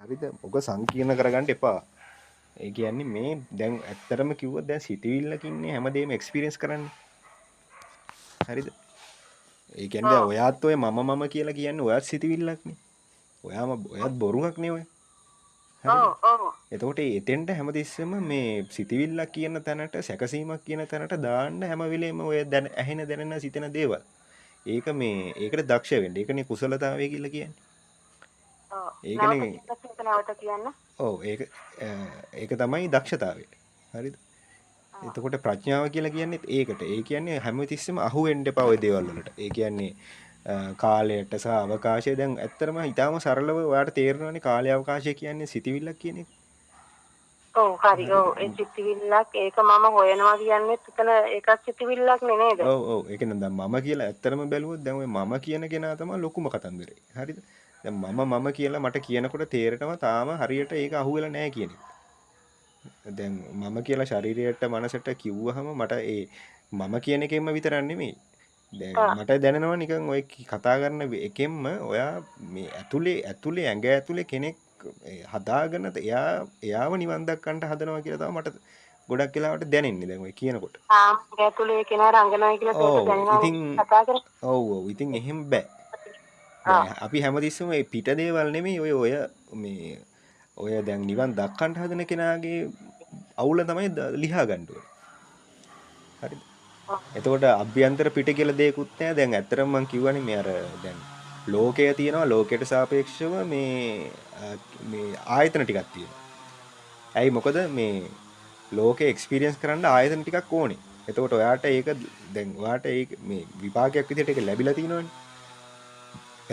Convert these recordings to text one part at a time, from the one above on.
හරිද? ඔක සංකීර්ණ කරගන්න එපා. ඒ කියන්නේ මේ දැන් ඇත්තටම කිව්වොත් දැන් සිතවිල්ලක ඉන්නේ හැමදේම එක්ස්පීරියන්ස් කරන්නේ. හරිද? ඒ කියන්නේ දැන් ඔව් ඔයාත් ඔය මම කියලා කියන්නේ ඔයත් සිතවිල්ලක්නේ. ඔයත් බොරුවක් නේ ඔය. හරිද? ඔව් ඔව් එතකොට එතෙන්ට හැමතිස්සෙම මේ සිතවිල්ලක් කියන තැනට සැකසීමක් කියන තැනට දාන්න හැම වෙලේම ඔය ඇහෙන දැනෙන සිතෙන දේවල්. ඒකට දක්ෂ වෙන්න. ඒකනේ කුසලතාවය කියලා කියන්නේ. ඔව් නැවත ඒකනේ නැවත කියන්න. ඔව් ඒක තමයි දක්ෂතාවය. හරිද? ඔව් එතකොට ප්‍රඥාව කියලා කියන්නේත් ඒකට. ඒ කියන්නේ හැමතිස්සෙම අහු වෙන්න එපා ওই දේවල් වලට. ඒ කියන්නේ කාලයට සහ අවකාශය දැන් ඇත්තටම ඊටාම සරලව ඔයාලට තේරෙනවානේ කාලය අවකාශය කියන්නේ සිතවිල්ලක් කියන එක. ඔව් හරි ඔව් හරිද? ඒ සිතිවිල්ලක් ඒක මම හොයනවා කියන්නේ එතන ඒකත් සිතිවිල්ලක් නේ නේද? ඔව් ඒ කියන්නේ දැන් මම කියලා ඇත්තටම බැලුවොත් දැන් ඔය මම කියන කෙනා තමයි ලොකුම කතන්දරේ. හරිද? දැන් මම කියලා මට කියනකොට තේරෙනවා තාම හරියට ඒක අහුවෙලා නැහැ කියන එක. දැන් මම කියලා ශරීරයට මනසට කිව්වහම මට ඒ මම කියන එකෙන්ම විතරක් නෙමෙයි. දැන් ආ මට දැනෙනවා නිකන් ඔය කතා කරන එකෙන්ම ඔයා මේ ඇතුලේ ඇඟ ඇතුලේ කෙනෙක් හදාගෙන එයාව නිවන් දක්කන්ට හදනවා කියලා තමයි මට ගොඩක් වෙලාවට දැනෙන්නේ දැන් ඔය කියනකොට. ඇතුලේ කෙනා රංගනයි කියලා ඒක ඔව් දැනනවා ඉතින් කතා කරන්නේ. ඔව් ඉතින් එහෙම බෑ. ආ දැන් අපි හැමතිස්සෙම මේ පිට දේවල් නෙමෙයි ඔය මේ ඔය දැන් නිවන් දක්කන්ට හදන කෙනාගේ අවුල තමයි ලියා ගන්න ඕනේ. හරිද? ඔව් එතකොට අභ්‍යන්තර පිට කියලා දෙයක්වත් නැහැ. දැන් ඇත්තටම මම කියවනේ මේ අර දැන් ලෝකය තියෙනවා ලෝකයට සාපේක්ෂව මේ ආයතන ටිකක් තියෙනවා. ඇයි මොකද මේ ලෝකේ එක්ස්පීරියන්ස් කරන්න ආයතන ටිකක් ඕනේ. එතකොට ඔයාට ඒක දැන් ඔයාට ඒක මේ විපාකයක් විදිහට ඒක ලැබිලා තියෙනවනේ.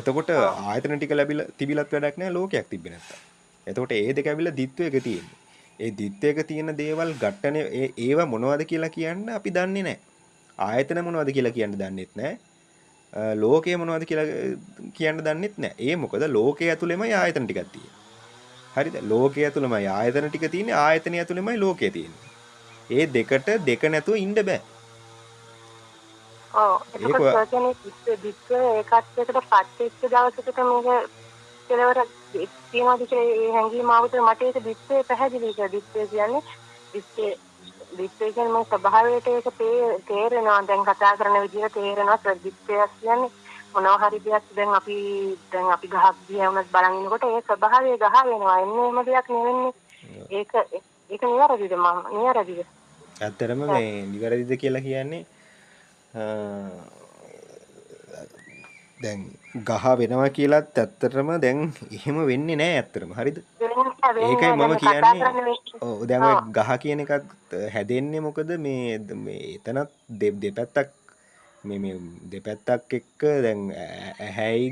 එතකොට ඔව් ආයතන ටික ලැබිලා තිබිලත් වැඩක් නැහැ ලෝකයක් තිබ්බේ නැත්තම්. එතකොට ඒ දෙක ඇවිල්ලා දිත්වයක තියෙන්නේ. ඒ දිත්වයක තියෙන දේවල් ඝට්ටනේ ඒව මොනවද කියලා කියන්න අපි දන්නේ නැහැ. ආයතන මොනවද කියලා කියන්න දන්නෙත් නැහැ. ලෝකය මොනවද කියලා කියන්න දන්නෙත් නැහැ. ඒ මොකද ලෝකයේ ඇතුළෙමයි ආයතන ටිකක් තියෙන්නේ. හරිද? ලෝකයේ ඇතුළෙමයි ආයතන ටික තියෙන්නේ. ආයතනය ඇතුළෙමයි ලෝකය තියෙන්නේ. ඒ දෙකට දෙක නැතුව ඉන්න බෑ. ඔව් ඒක එතකොට ඒ කියන්නේ දිස්ත්‍ය ඒකත් එක්ක පත්වෙච්ච දවසකට මේක කෙලවර තියනවාද කියලා ඒ හැඟීම ආවද මට ඒක දිස්ත්‍ය පැහැදිලි කියලා දිස්ත්‍ය කියන්නේ දිස්ත්‍ය දිස්ත්‍ය කියන්නේ මම ස්වභාවයට ඒක තේරෙනවා දැන් කතා කරන විදිහට තේරෙනවා දිස්ත්‍යයක් කියන්නේ මොනවා හරි දෙයක් දැන් අපි ගහක් දිහා වුණත් බලන් ඉනකොට ඒ ස්වභාවය ගහ වෙනවා එන්නේ එහෙම දෙයක් නෙවෙන්නේ ඒක නිවැරදිද මම නිවැරදිද ඇත්තටම මේ නිවැරදිද කියලා කියන්නේ දැන් ගහ වෙනවා කියලත් ඇත්තටම දැන් එහෙම වෙන්නේ නැහැ ඇත්තටම. හරිද? ඒකයි වෙන්නේ මම දැන් කතා කියන්නේ කරන්නේ ඔව් දැන් ඔය ඔව් ගහ කියන එකත් හැදෙන්නේ මොකද මේ එතනත් දෙපැත්තක් මේ දෙපැත්තක් එක්ක දැන් ඇහැයි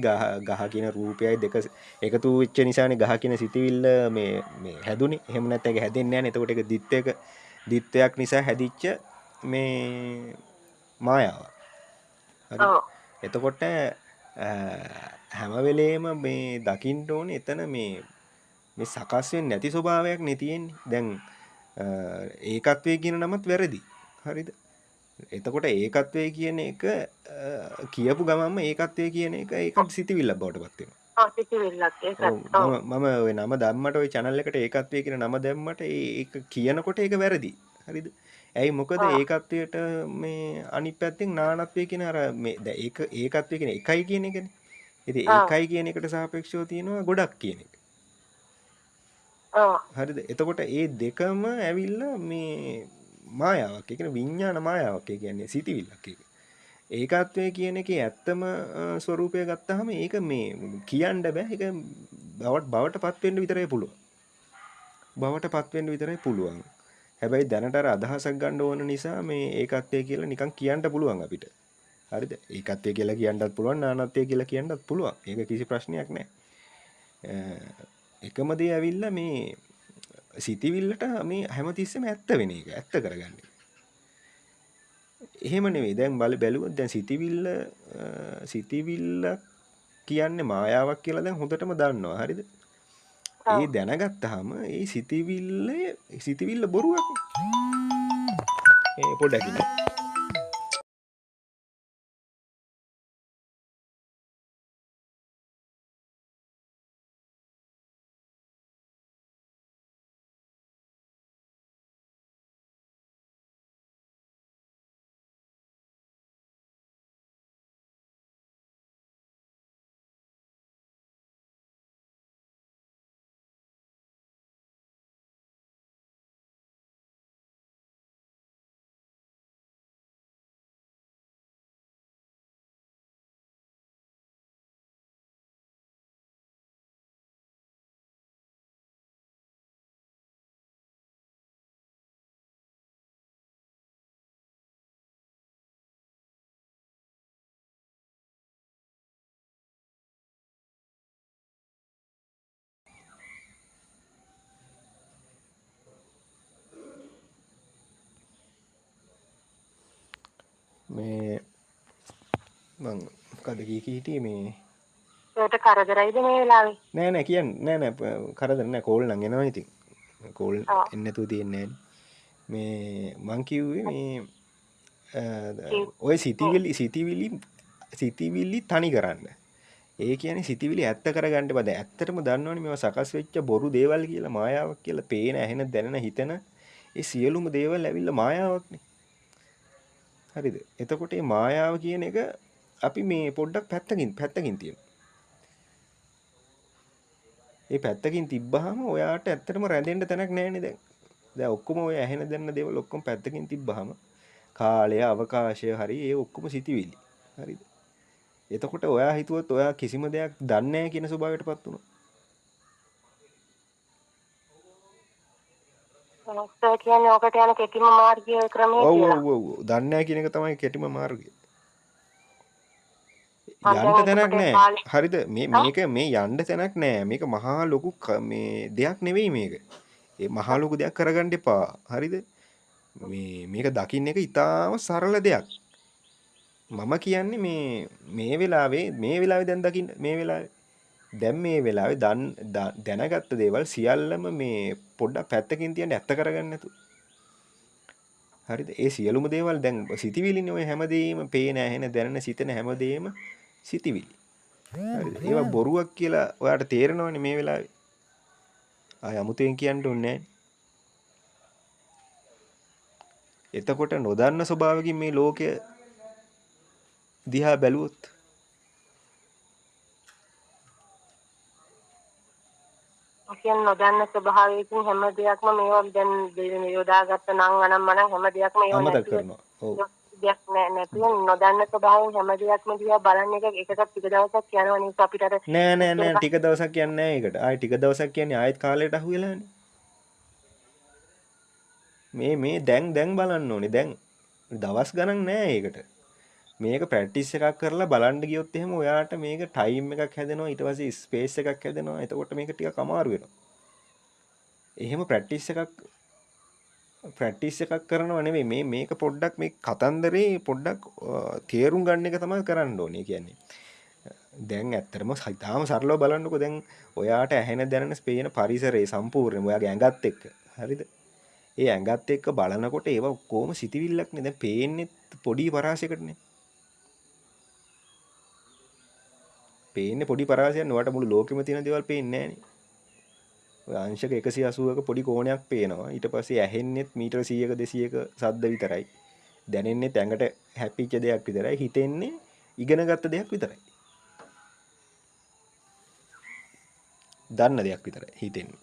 ගහ කියන රූපයයි දෙක එකතු වෙච්ච නිසානේ ගහ කියන සිතිවිල්ල මේ හැදුනේ. එහෙම නැත්නම් ඒක හැදෙන්නේ නැහැ නේ. එතකොට ඒක දිත්වයක් නිසා හැදිච්ච මේ මායාවක්. හරිද? ඔව් එතකොට හැම වෙලේම මේ දකින්න ඕනේ එතන මේ සකස් වෙන්නේ නැති ස්වභාවයක් නේ තියෙන්නේ. දැන් ඒකත්වයේ කියන නමත් වැරදි. හරිද? එතකොට ඒකත්වයේ කියන එක කියපු ගමන්ම ඒකත්වයේ කියන එක ඒකට සිතිවිල්ලක් බවට පත් වෙනවා. සිතිවිල්ලක් ඒකත් ඔව් ඔව් මම ওই නම දැම්මට ওই channel එකට ඒකත්වයේ කියන නම දැම්මට ඒක කියනකොට ඒක වැරදි. හරිද? ඇයි මොකද ඔව් ඒකත්වයට මේ අනිත් පැත්තෙන් නානත්වයේ කියන අර මේ දැන් ඒකත්වයේ කියන එකයි කියන එකනේ. ඉතින් ඔව් ඒකයි කියන එකට සාපේක්ෂව තියෙනවා ගොඩක් කියන එක. ඔව් හරිද? එතකොට ඒ දෙකම ඇවිල්ලා මේ මායාවක්. ඒ කියන්නේ විඥාන මායාවක්. ඒ කියන්නේ සිතිවිල්ලක් ඒක. ඒකත්වයේ කියන එකේ ඇත්තම ස්වરૂපය ගත්තාම ඒක මේ කියන්න බෑ. ඒක බවට පත් වෙන්න විතරයි පුළුවන්. බවට පත් වෙන්න විතරයි පුළුවන්. හැබැයි දැනට අර අදහසක් ගන්න ඕන නිසා මේ ඒකත්වය කියලා නිකන් කියන්න පුළුවන් අපිට. හරිද? ඒකත්වය කියලා කියන්නත් පුළුවන්, නානත්වය කියලා කියන්නත් පුළුවන්. ඒක කිසි ප්‍රශ්නයක් නැහැ. එකම දේ ඇවිල්ලා මේ සිතිවිල්ලට මේ හැමතිස්සෙම ඇත්ත වෙන එක. ඇත්ත කරගන්නේ. එහෙම නෙවෙයි. දැන් බැලුවොත් දැන් සිතිවිල්ල කියන්නේ මායාවක් කියලා දැන් හොඳටම දන්නවා. හරිද? ඒ ඔව් දැනගත්තාම ඒ සිතිවිල්ල බොරුවක්. පොඩ්ඩක් ඉන්න. මේ මං මොකද කී හිටියේ මේ ඒකට කරදරයිද මේ වෙලාවේ? නෑ නෑ කියන්නේ නෑ නෑ කරදර නෑ කෝල් නම් එනවා ඉතින් කෝල් ඔව්. එන්නේ නැතුව තියන්නේ නෑනේ මේ මං කිව්වේ මේ කිව් ඔය ඔව්. සිතිවිලි තනි කරන්න. ඒ කියන්නේ සිතිවිලි ඇත්ත කරගන්න බෑ. දැන් ඇත්තටම දන්නවනේ මේවා සකස් වෙච්ච බොරු දේවල් කියලා මායාවක් කියලා පේන ඇහෙන දැනෙන හිතන ඒ සියලුම දේවල් ඇවිල්ලා මායාවක්නේ. හරිද? එතකොට මේ මායාව කියන එක අපි මේ පොඩ්ඩක් පැත්තකින් තියමු. ඒ පැත්තකින් තිබ්බහම ඔයාට ඇත්තටම රැඳෙන්න තැනක් නැහැනේ දැන්. දැන් ඔක්කොම ඔය ඇහෙන දැනන දේවල් ඔක්කොම පැත්තකින් තිබ්බහම කාලය, අවකාශය හරි ඒ ඔක්කොම සිතිවිලි. හරිද? එතකොට ඔයා හිතුවොත් ඔයා කිසිම දෙයක් දන්නේ නැහැ කියන ස්වභාවයටපත් වුණා. සර් කියන්නේ ඔකට යන කෙටිම මාර්ගය ක්‍රමය ඔව් කියලා. ඔව් ඔව්. දන්නේ නැහැ කියන එක තමයි කෙටිම මාර්ගය. මං යන්න දැන් තැනක් එතකොට නැහැ. කාලේ හරිද? ආ මේක මේ යන්න තැනක් නැහැ. මේක මහා ලොකු මේ දෙයක් නෙවෙයි මේක. ඒ මහා ලොකු දෙයක් කරගන්න එපා. හරිද? මේක දකින්න එක ඉතාම සරල දෙයක්. මම කියන්නේ මේ වෙලාවේ දැන් දකින්න මේ වෙලාවේ දැන් මේ වෙලාවේ දැනගත්ත දේවල් සියල්ලම මේ පොඩ්ඩක් පැත්තකින් තියන්න ඇත්ත කරගන්න නැතුව. හරිද? ඒ සියලුම දේවල් දැන් සිතිවිලිනේ ඔය හැමදේම පේන ඇහෙන දැනෙන සිතෙන හැමදේම සිතිවිලි. හරිද? ඒවා බොරුවක් කියලා ඔයාට තේරෙනවනේ මේ වෙලාවේ. ආය අමුතෙන් කියන්න ඕනේ නැහැ. එතකොට නොදන්න ස්වභාවකින් මේ ලෝකය දිහා බැලුවොත් කියන්නේ නොදන්න ස්වභාවයකින් හැම දෙයක්ම මේවා දැන් යොදාගත්ත නම් අනම්මනම් හැම දෙයක්ම ඒව අමතක නැතුව කරනවා. ඔව්. දෙයක් නැතුව නොදන්න ස්වභාවයෙන් හැම දෙයක්ම දිහා බලන එක එකකට ටික දවසක් යනවා නේද අපිට අර නෑ ටික දවසක් කියන්නේ නෑ ඒකට. ආයි ටික දවසක් කියන්නේ ආයෙත් කාලයට අහු වෙලානේ. මේ දැන් බලන්න ඕනේ. දැන් දවස් ගණන් නෑ ඒකට. මේක ප්‍රැක්ටිස් එකක් කරලා බලන්න ගියොත් එහෙම ඔයාට මේක ටයිම් එකක් හැදෙනවා ඊට පස්සේ ස්පේස් එකක් හැදෙනවා. එතකොට මේක ටිකක් අමාරු වෙනවා. එහෙම ප්‍රැක්ටිස් එකක් කරනවා නෙවෙයි මේක පොඩ්ඩක් මේ කතන්දරේ පොඩ්ඩක් තේරුම් ගන්න එක තමයි කරන්න ඕනේ. කියන්නේ දැන් ඇත්තටම හිතාම සරලව බලන්නකෝ දැන් ඔයාට ඇහෙන දැනෙන ස්පේන පරිසරයේ සම්පූර්ණයෙන් ඔයාගේ ඇඟත් එක්ක හරිද? ඒ ඇඟත් එක්ක බලනකොට ඒවා කොහොම සිතිවිල්ලක්නේ දැන් පේන්නේ පොඩි පරාසයකටනේ. පේන්නේ පොඩි පරාසයක් ඔයාට මුළු ලෝකෙම තියෙන දේවල් පේන්නේ නැහනේ. ඔය අංශක 180ක පොඩි කෝණයක් පේනවා. ඊට පස්සේ ඇහෙන්නෙත් මීටර 100ක 200ක ශබ්ද විතරයි. දැනෙන්නෙත් ඇඟට හැපිච්ච දෙයක් විතරයි. හිතෙන්නේ ඉගෙනගත්ත දෙයක් විතරයි. දන්න දෙයක් විතරයි හිතෙන්නේ.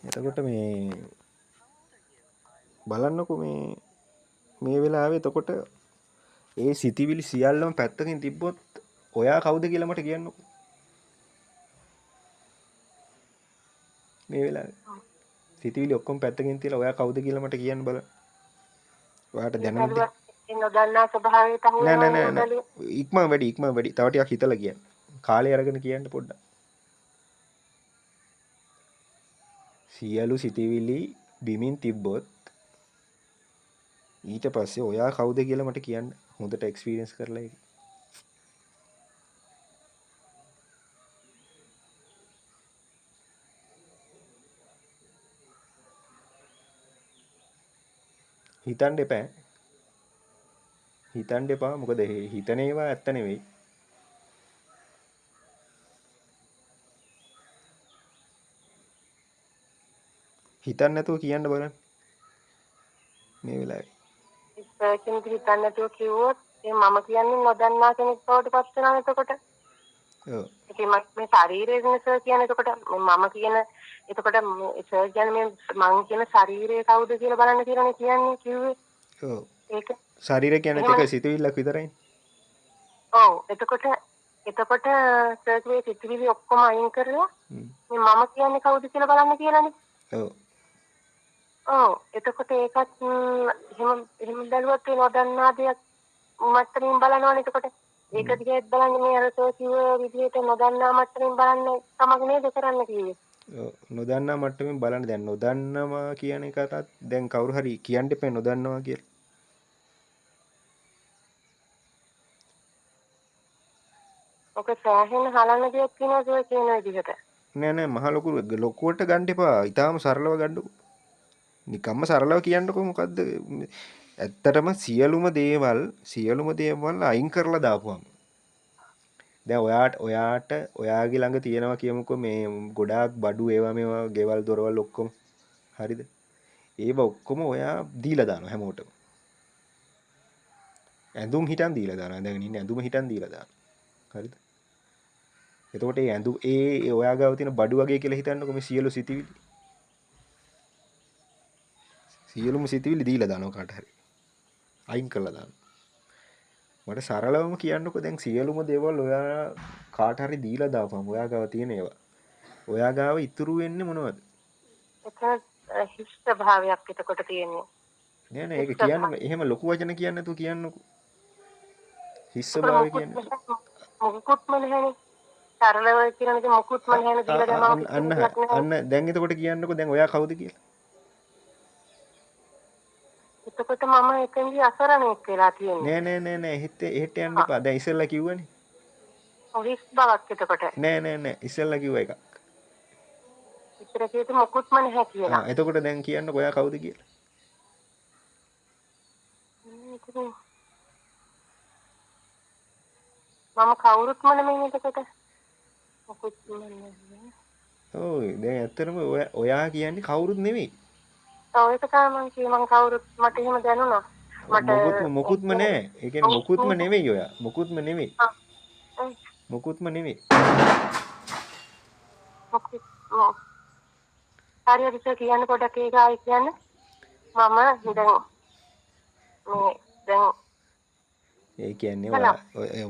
එතකොට මේ බලන්නකෝ මේ වෙලාවේ එතකොට ඒ සිතිවිලි සියල්ලම පැත්තකින් තිබ්බොත් ඔයා කවුද කියලා මට කියන්නකෝ. මේ වෙලාවේ සිතිවිලි ඔක්කොම පැත්තකින් තියලා ඔයා කවුද කියලා මට කියන්න බලන්න. ඔයාට දැනෙන දේ. නොදන්නා ස්වභාවයට අහු නෑ නෑ වෙනවා නෑ නෑ. නේද? ඉක්මන් වැඩි. තව ටිකක් හිතලා කියන්න. කාලය අරගෙන කියන්න පොඩ්ඩක්. සියලු සිතිවිලි බිමින් තිබ්බොත් ඊට පස්සේ ඔයා කවුද කියලා මට කියන්න. හොඳට එක්ස්පීරියන්ස් කරලා ඒක. හිතන්න එපා. හිතන්න එපා. මොකද හිතන ඒවා ඇත්ත නෙවෙයි. හිතන්න නැතුව කියන්න බලන්න. මේ වෙලාවේ. ඉස්සරකින් හිතන්න නැතුව කිව්වොත් ඒ මම කියන්නේ නොදන්නා කෙනෙක් බවට පත් වෙනවා එතකොට. ඔව්. ඉතින් මේ ශරීරය ගැන සර් කියන්නේ එතකොට මම කියන එතකොට සර් කියන්නේ මං කියන ශරීරය කවුද කියලා බලන්න කියලානේ කියන්නේ කිව්වේ. ඔව්. ඒක ශරීරය කියන්නේ එහෙම එක සිතුවිල්ලක් විතරයි. ඔව් එතකොට සර් මේ සිතිවිලි ඔක්කොම අයින් කරලා මේ මම කියන්නේ කවුද කියලා බලන්න කියලානේ. ඔව්. ඔව් එතකොට ඒකත් එහෙම බැලුවත් ඒ නොදන්නා දෙයක් මත්තරින් බලනවනේ එතකොට. ඒක දිහාත් බලන්නේ මේ අර සර් කිව්ව විදිහට නොදන්නා මත්තරින් බලන්න තමයි නේද කරන්න කිව්වේ. නොදන්නා මට්ටමින් බලන්න. දැන් නොදන්නවා කියන එකටත් දැන් කවුරු හරි කියන්න එපා නොදන්නවා කියලා. ඔක සෑහෙන හලන්න දෙයක් තියෙනවද ඔය කියන විදිහට? නෑ නෑ මහ ලොකුවට ගන්න එපා. ඊටාම සරලව ගන්නකො. නිකම්ම සරලව කියන්නකො මොකද්ද? ඇත්තටම සියලුම දේවල් අයින් කරලා දාපුවම. දැන් ඔයාට ඔයාගේ ළඟ තියෙනවා කියමුකෝ මේ ගොඩාක් බඩු ඒවා මේවා ගෙවල් දොරවල් ඔක්කොම. හරිද? ඒව ඔක්කොම ඔයා දීලා දානවා හැමෝටම. ඇඳුම් හිටන් දීලා දානවා. දැන් ඉන්නේ ඇඳුම හිටන් දීලා දානවා. හරිද? එතකොට ඒ ඇඳුම් ඔයා ගාව තියෙන බඩු වගේ කියලා හිතන්නකෝ මේ සියලුම සිතිවිලි දීලා දානවා කාට හරි. අයින් කරලා දානවා. මට සරලවම කියන්නකෝ දැන් සියලුම දේවල් ඔයා කාට හරි දීලා දාපන් ඔයා ගාව තියෙන ඒවා. ඔයා ගාව ඉතුරු වෙන්නේ මොනවද? එතන හිස් ස්වභාවයක් එතකොට තියෙන්නේ. නෑ නෑ හිස් ඒක කියන්න ස්වභාවය. එහෙම ලොකු වචන කියන්නේ නැතුව කියන්නකෝ. හිස් අපර ස්වභාවය මොකුත් කියන්නේ. නැහැ. මොකුත්ම නැහැනේ. සරලව කියන දේ මොකුත්ම නැහැනේ දීලා දැමම කිසිම දෙයක් නැහැ. අන්න දැන් එතකොට කියන්නකෝ දැන් ඔයා කවුද කියලා. එතකොට මම එතෙන්දී අසරණෙක් වෙලා තියෙන්නේ. නෑ එහෙට යන්න එපා. දැන් ඉස්සෙල්ලා කිව්වනේ. හිස් බවක් එතකොට. නෑ ඉස්සෙල්ලා කිව්ව එකක්. ඉතර කීතු මොකුත්ම නැහැ කියලා. එතකොට දැන් කියන්නකෝ ඔයා කවුද කියලා. ඉතින් මම කවුරුත්ම නෙමෙයි එතකොට. මොකුත්ම නැහැ. ඔව් දැන් ඇත්තටම ඔයා කියන්නේ කවුරුත් නෙවෙයි. ඔව් ඒක තමයි මම කිව්වේ මම කවුරුත් මට එහෙම දැනුණා. මට මොකුත්ම නෑ. ඒ කියන්නේ මොකුත්ම නෙවෙයි ඔයා. මොකුත්ම නෙවෙයි. මොකුත් හරියට කියන්න පොඩක් ඒක ආයි කියන්න. මම දැන් ඒ කියන්නේ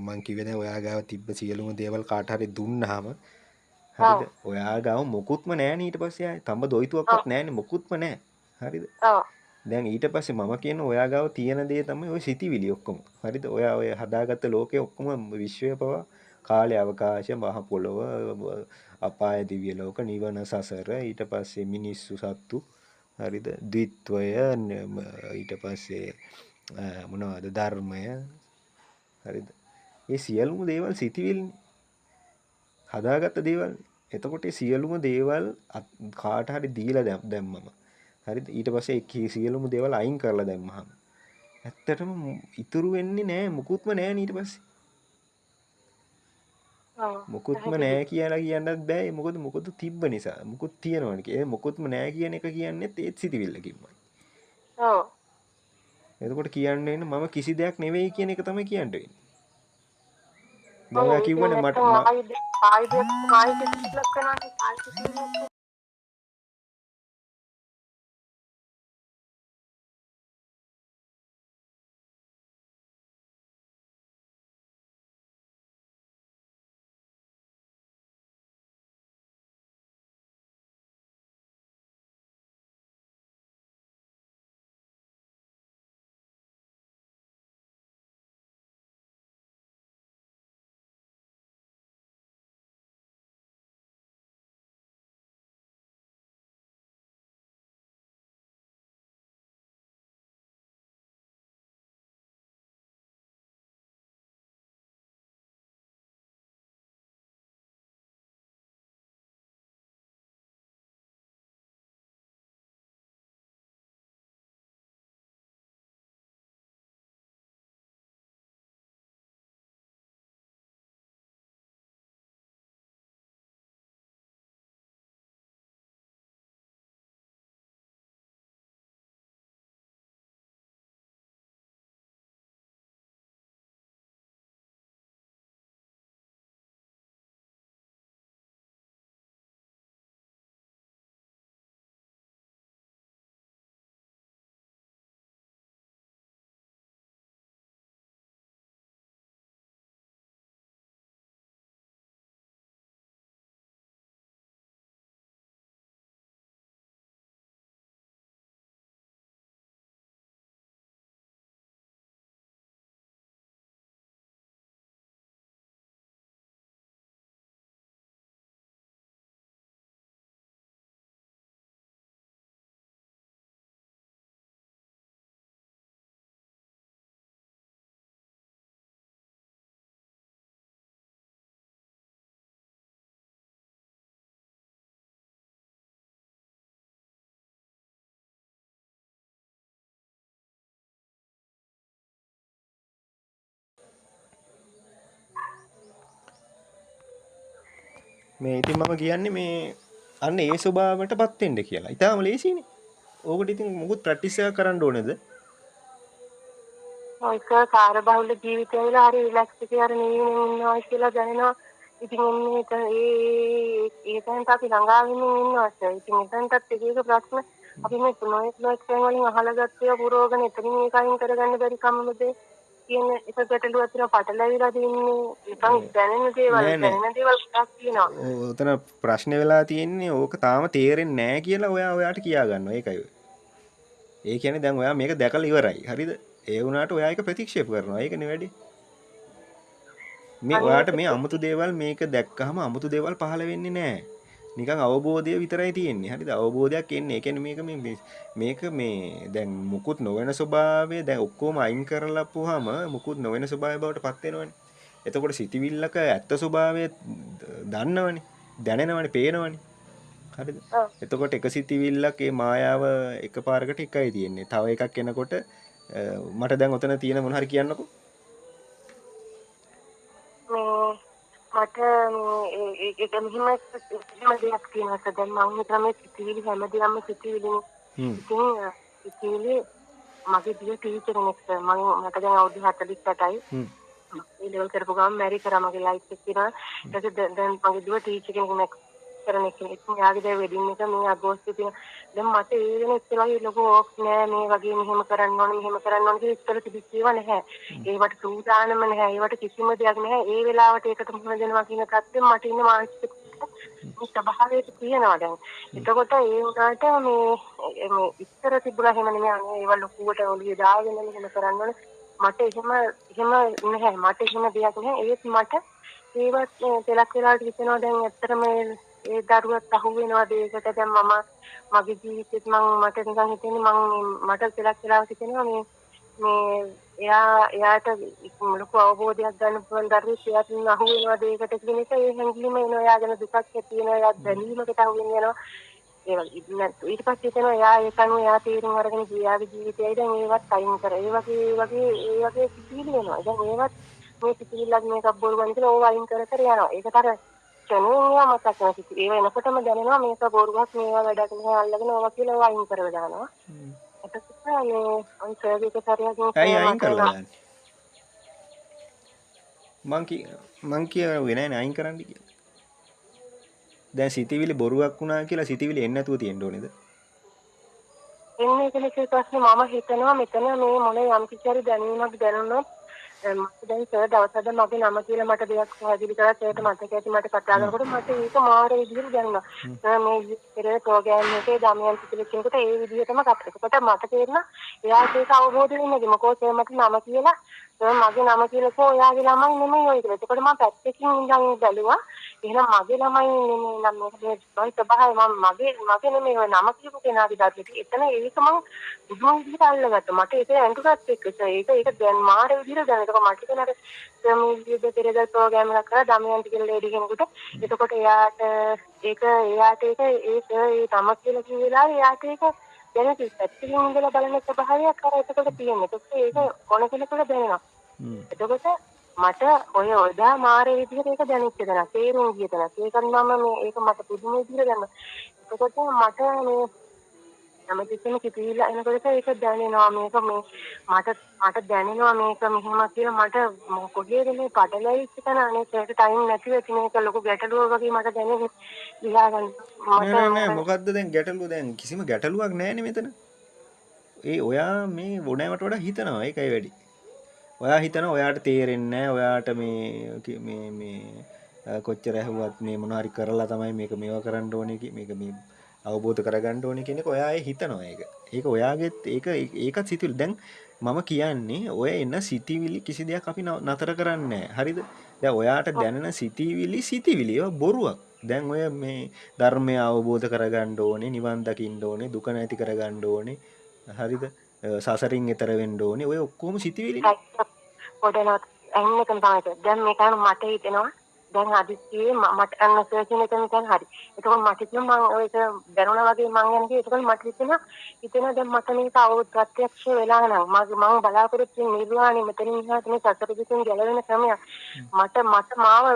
මං කිව්වේ දැන් ඔයා ගාව තිබ්බ සියලුම දේවල් කාට හරි දුන්නාම හරිද? ඔයා ගාව මොකුත්ම නෑනේ ඊට පස්සේ ආයේ. තඹ දොයිතුවක්වත් නෑනේ මොකුත්ම නෑ. හරිද? දැන් ඊට පස්සේ මම කියන ඔයා ගාව තියෙන දේ තමයි ওই සිතිවිලි ඔක්කොම. හරිද? ඔයා ඔය හදාගත්ත ලෝකේ ඔක්කොම විශ්වය පවා කාලය අවකාශය මහ පොළොව අපාය දිව්‍ය ලෝක නිවන සසර ඊට පස්සේ මිනිස්සු සත්තු හරිද? ද්විත්වය ඊට පස්සේ මොනවද ධර්මය හරිද? මේ සියලුම දේවල් සිතිවිලිනේ. හදාගත්ත දේවල්. එතකොට මේ සියලුම දේවල් කාට හරි දීලා දැම්මම හරිද? ඊට පස්සේ ඒ සියලුම දේවල් අයින් කරලා දැම්මහම ඇත්තටම ඉතුරු වෙන්නේ නෑ මුකුත්ම නෑ ඊට පස්සේ. මුකුත්ම නෑ කියලා කියන්නත් බෑ. මොකද තිබ්බ නිසා. මුකුත් තියෙනවනේ. ඒ මොකුත්ම නෑ කියන එක කියන්නේත් ඒත් සිතිවිල්ලකින්මයි. ඔව්. එතකොට කියන්නේ මම කිසි දෙයක් නෙවෙයි කියන එක තමයි කියන්න වෙන්නේ. දැන් ඔව් ඔයා ඉතින් කිව්වනේ මට නැත්නම් ආයුධයක් කරනවා මේ ඉතින් මම කියන්නේ මේ අන්න ඒ ස්වභාවයටපත් වෙන්න කියලා. ඊටාම ලේසියිනේ. ඕකට ඉතින් මොකුත් ප්‍රැක්ටිස් එකක් කරන්න ඕනේද? ඒක කාර්යබහුල ජීවිතය වල හරි රිලැක්ස් එකේ හරි නිවීම ඉන්නවා කියලා දැනෙනවා. ඉතින් එන්නේ ඒකෙන් අපි ළඟාවීම ඉන්නවා. ඉතින් එතනටත් එක එක ප්‍රශ්න අපි මේ නොයෙක් වලින් අහලා ගත්තේ පුරෝගන එතනින් ඒක අයින් කරගන්න බැරි කමද කියන එක ගැටලුවක් තියෙනවා. පටලැවිලා තින්නේ නිකන් දැනෙන දේවල් නෑ නෑ. ගොඩක් තියෙනවා. ඔතන ප්‍රශ්නේ වෙලා තියෙන්නේ ඕක තාම තේරෙන්නේ නැහැ කියලා ඔයාට කියා ගන්නවා. ඒකයි ඔය. ඒ කියන්නේ දැන් ඔයා මේක දැකලා ඉවරයි. හරිද? ඒ වුණාට ඔයා ඒක ප්‍රතික්ෂේප කරනවා. ඒකනේ වැඩි. මේ ඔයාට මේ අමුතු දේවල් මේක දැක්කහම අමුතු දේවල් පහළ වෙන්නේ නැහැ. නිකන් අවබෝධය විතරයි තියෙන්නේ. හරිද? අවබෝධයක් එන්නේ. ඒ කියන්නේ මේක මේ දැන් මුකුත් නොවන ස්වභාවය දැන් ඔක්කොම අයින් කරලා පුවාම මුකුත් නොවන ස්වභාවය බවට පත් වෙනවනේ. එතකොට සිතවිල්ලක ඇත්ත ස්වභාවය දන්නවනේ. දැනෙනවනේ, පේනවනේ. හරිද? එතකොට එක සිතවිල්ලක් ඒ මායාව එකපාරකට එකයි තියෙන්නේ. තව එකක් එනකොට මට දැන් ඔතන තියෙන මොන හරි කියන්නකෝ. මට ඒක මෙහෙම දෙයක් තියෙනවා. දැන් මම හිතන මේ සිතිවිලි හැමදේම සිතිවිලිනේ. ඉතින් සිතිවිලි මගේ දිය ටීචර් කෙනෙක් මට දැන් අවුරුදු 48යි. ඒ ලෙවල් කරපු ගමන් මැරි කරා මගේ ලයිෆ් එක කියලා. ඊට දැන් මගේ දුව ටීචර් කෙනෙක් කරන කෙනෙක්. යාගේ දැන් වෙඩින් එක මේ අගෝස්තුවේ තියෙන. දැන් මට ඒ වෙන ඉස්සෙල්ලා ලොකු ඕක් නෑ මේ වගේ මෙහෙම කරන්න ඕනේ කියලා ඉස්සෙල්ලා තිබිච්ච ඒවා නැහැ. ඒවට සූදානම නැහැ. ඒවට කිසිම දෙයක් නැහැ. ඒ වෙලාවට ඒකට මුහුණ දෙනවා කියන තත්ත්වෙම මට ඉන්න මානසික මේ ස්වභාවයට තියෙනවා දැන්. එතකොට ඒ උනාට මේ ඉස්සර තිබුණා එහෙම නෙමෙයි අනේ ඒවා ලොකුවට ඔලිය දාගෙන මෙහෙම කරන්න ඕනේ. මට එහෙම නැහැ. මට එහෙම දෙයක් නැහැ. ඒත් මට ඒවත් තෙලක් වෙලාවට හිතෙනවා දැන් ඇත්තටම ඒ දරුවත් අහු වෙනවාද ඒකට දැන් මගේ ජීවිතේත් මට නිකන් හිතෙන්නේ මට තෙලක් වෙලාවට හිතෙනවා මේ එයාට ලොකු අවබෝධයක් ගන්න පුළුවන් දරුවෙක් එයාට අහු වෙනවාද ඒකට කියන එක ඒ හැඟීම එනවා. එයා ගැන දුකක් ඇති වෙනවා. එයා දැනීමකට අහු වෙනවා. ඒ වගේ ඊට පස්සේ හිතෙනවා එයා ඒක අනුව එයා තීරණ අරගෙන ගියාගේ ජීවිතයයි දැන් ඒවත් අයින් කර. ඒ වගේ සිතිවිලි වෙනවා. දැන් ඒවත් මේ සිතිවිල්ලක් මේකක් බොරුවක් කියලා ඕව අයින් කර යනවා. ඒකට අර චනෝවා මතක නැති. ඒව එනකොටම දැනෙනවා මේක බොරුවක් මේවා වැඩක් නෑ අල්ලගෙන ඕවා කියලා ඒවා අයින් කරලා දානවා. එතකොට මේ අන්සර්ගේ කාර්යයෙන් ඇයි අයින් කරලා දාන්නේ? මං කියුවේ නෑනේ අයින් කරන්න කියලා. දැන් සිතවිලි බොරුවක් වුණා කියලා සිතවිලි එන්නේ නැතුව තියෙන්න ඕනේද? එන්නේ කෙනෙක් ප්‍රශ්නේ මම හිතනවා මෙතන මේ මොන යම් කිසි හරි දැනීමක් දැනුනොත් මට දැන් සර් දවසද මගේ නම කියලා මට දෙයක් පැහැදිලි කරලා සර්ට මතක ඇති මට කතා කරනකොට මට ඒක මාර විදිහට දැනුණා. මේ පෙරේ ප්‍රෝග්‍රෑම් එකේ දමයන්ති කියලා කෙනෙකුට ඒ විදිහටම කතා කරනකොට මට තේරුණා එයාට ඒක අවබෝධ වෙන්නේ මොකෝ සර් මට නම කියලා සර් මගේ නම කියලා කෝ එයාගේ ළමයි නෙමෙයි ඔය කියලා. ඒකට මම පැත්තකින් ඉඳන් බැලුවා. එහෙනම් මගේ ළමයි නෙමෙයි නම් මේක ස්වභාවය මගේ නෙමෙයි ඔය නම කියපු කෙනාගේ දරුවෙක්. එතන ඒක මම බුදුන් විදිහට අල්ලගත්තා. මට ඒක ඇඟටත් එක්ක ඒක දැන් මාර විදිහට දැනෙනවා. මට කියන අර සමීපයේ පෙරේද ප්‍රෝග්‍රෑම් එකක් කරලා දමයන්ති කියලා ලේඩි කෙනෙකුට එතකොට එයාට ඒ තම කියලා කිව්ව වෙලාවේ එයාට ඒක දැනෙන පැත්තකින් ඉඳලා බලන ස්වභාවයක් අර එතකොට තියෙනවා. ඒක කොන කෙනෙකුට දැනෙනවා. එතකොට මට ඔය ඔදා මාරේ විදිහට ඒක දැනෙච්ච දණක් තේරුම් ගිය දණක්. ඒක මම මේක මට පුදුම විදිහට දැනෙනවා. එතකොට මට මේ හැමතිස්සෙම කිපිලා එනකොට ඒක දැනෙනවා මේක මට දැනෙනවා මේක මෙහෙම කියලා මට කොහේද මේ පටලැවිච්ච තැන අනේ ඒක ටයිම් නැතිව ඉතින් මේක ලොකු ගැටලුවක් වගේ මට දැනෙන්නේ ලියා ගන්න. නෑ මොකද්ද දැන් ගැටලුව දැන් කිසිම ගැටලුවක් නෑනේ මෙතන. ඔයා මේ වොඩෑමට වඩා හිතනවා ඒකයි වැඩි. ඔයා හිතනවා ඔයාට තේරෙන්නේ නෑ ඔයාට මේ කොච්චර ඇහුවත් මේ මොනවා හරි කරලා තමයි මේක මේවා කරන්න ඕනේ මේක මේ අවබෝධ කරගන්න ඕනේ කියන එක ඔයා හිතනවා ඒක. ඒක ඔයාගෙත් ඒකත් සිතුවිලි. දැන් මම කියන්නේ ඔය එන සිතිවිලි කිසි දෙයක් අපි නතර කරන්නේ නැහැ. හරිද? දැන් ඔයාට දැනෙන සිතිවිලි ඒවා බොරුවක්. දැන් ඔය මේ ධර්මය අවබෝධ කරගන්න ඕනේ, නිවන් දකින්න ඕනේ, දුක නැති කරගන්න ඕනේ. හරිද? සසරින් එතර වෙන්න ඕනේ. ඔය ඔක්කොම සිතිවිලිනේ. පොඩනොත් එන්නකම් තමයි. දැන් මේකන මට හිතෙනවා දැන් අදිස්සියේ මට අන්න සර්චින් එකෙන් දැන් හරි. ඒකම මට හිතෙනවා මම ඒක දැනුණා වගේ මං යන්නේ ඒකම මට හිතෙනවා දැන් මට මේක අවුත් ප්‍රත්‍යක්ෂ වෙලා නම් මම බලාපොරොත්තු වෙන නිර්වාණය මෙතනින් ඉහාට මේ සතර පිටින් ගැලවෙන ක්‍රමයක් මට මාව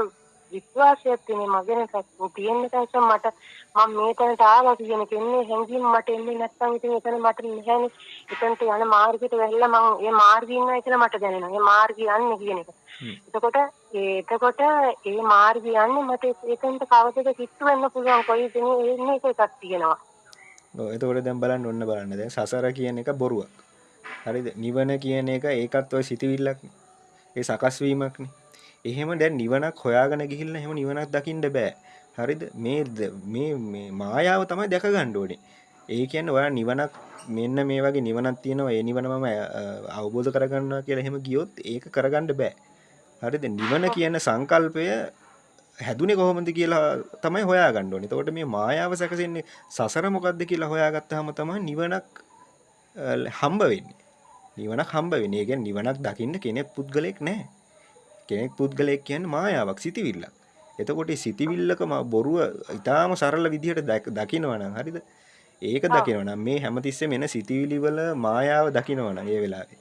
විශ්වාසයක් තියෙන මගෙන තියෙන නිසා මට මම මේ තැනට ආවා කියන කෙනේ හැංගීම මට එන්නේ නැත්නම් ඉතින් එතන මට නැහැනේ. එතනට යන මාර්ගයට වැහිලා මම ඒ මාර්ගේ ඉන්නවා කියලා මට දැනෙනවා. ඒ මාර්ගේ යන්නේ කියන එක. එතකොට ඒ මාර්ගේ යන්නේ මට එතනට කවදද කිට්ටු වෙන්න පුළුවන් කොයි දිනේ එන්නේ එකක් තියෙනවා. ඔව් එතකොට දැන් බලන්න ඔන්න බලන්න දැන් සසර කියන එක බොරුවක්. හරිද? නිවන කියන එක ඒකත් ඔය සිතවිල්ලක්. ඒ සකස් වීමක්නේ. එහෙම දැන් නිවනක් හොයාගෙන ගිහිල්ලා එහෙම නිවනක් දකින්න බෑ. හරිද? මේ මායාව තමයි දැක ගන්න ඕනේ. ඒ කියන්නේ ඔයා නිවනක් මෙන්න මේ වගේ නිවනක් තියෙනවා. ඒ නිවන මම අවබෝධ කරගන්නවා කියලා එහෙම ගියොත් ඒක කරගන්න බෑ. හරිද? නිවන කියන සංකල්පය හැදුනේ කොහොමද කියලා තමයි හොයාගන්න ඕනේ. එතකොට මේ මායාව සැකසෙන්නේ සසර මොකද්ද කියලා හොයාගත්තාම තමයි නිවනක් හම්බ වෙන්නේ. නිවනක් හම්බ වෙන්නේ. ඒ කියන්නේ නිවනක් දකින්න කෙනෙක් පුද්ගලෙක් නැහැ. කෙනෙක් පුද්ගලයෙක් කියන්නේ මායාවක් සිටිවිල්ලක්. එතකොට මේ සිටිවිල්ලක බොරුව ඊටාම සරල විදිහට දකිනවනම් හරිද? ඒක දකිනවනම් මේ හැමතිස්සෙම එන සිටිවිලි වල මායාව දකිනවනම් ඒ වෙලාවේ.